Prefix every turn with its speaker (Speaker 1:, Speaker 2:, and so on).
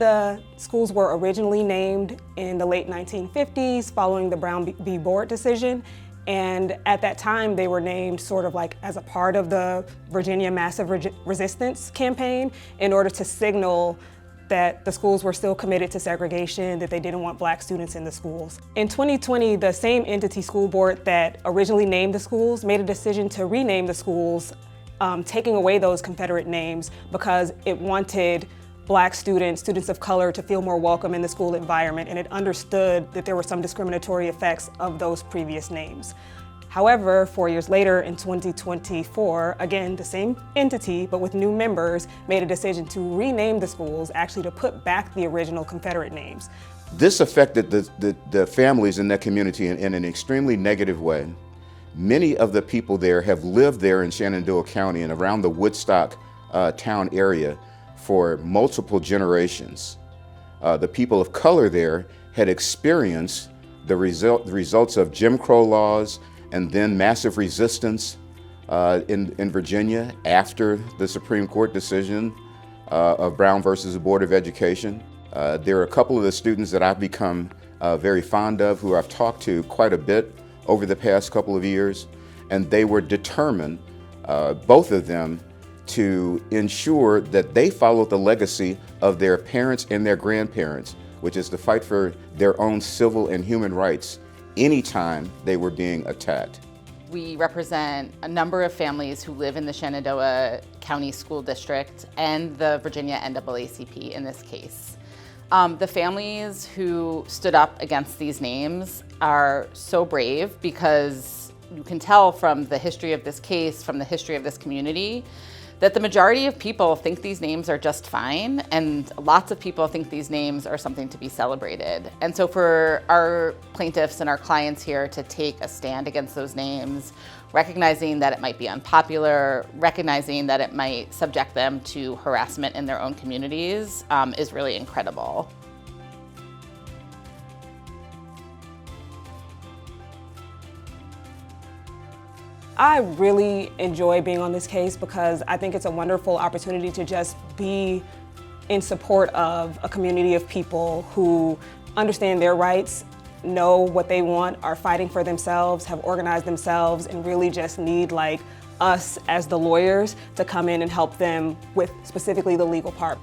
Speaker 1: The schools were originally named in the late 1950s following the Brown v. Board decision. And at that time, they were named sort of like as a part of the Virginia Massive Resistance campaign in order to signal that the schools were still committed to segregation, that they didn't want Black students in the schools. In 2020, the same entity school board that originally named the schools made a decision to rename the schools, taking away those Confederate names because it wanted Black students of color to feel more welcome in the school environment, and it understood that there were some discriminatory effects of those previous names. However, 4 years later in 2024, again, the same entity, but with new members, made a decision to rename the schools, actually to put back the original Confederate names.
Speaker 2: This affected the families in that community in an extremely negative way. Many of the people there have lived there in Shenandoah County and around the Woodstock town area for multiple generations. The people of color there had experienced the results of Jim Crow laws and then massive resistance in Virginia after the Supreme Court decision of Brown versus the Board of Education. There are a couple of the students that I've become very fond of, who I've talked to quite a bit over the past couple of years, and they were determined, both of them, to ensure that they followed the legacy of their parents and their grandparents, which is to fight for their own civil and human rights anytime they were being attacked.
Speaker 3: We represent a number of families who live in the Shenandoah County School District and the Virginia NAACP in this case. The families who stood up against these names are so brave because you can tell from the history of this case, from the history of this community, that the majority of people think these names are just fine, and lots of people think these names are something to be celebrated. And so for our plaintiffs and our clients here to take a stand against those names, recognizing that it might be unpopular, recognizing that it might subject them to harassment in their own communities, is really incredible.
Speaker 1: I really enjoy being on this case because I think it's a wonderful opportunity to just be in support of a community of people who understand their rights, know what they want, are fighting for themselves, have organized themselves, and really just need like us as the lawyers to come in and help them with specifically the legal part.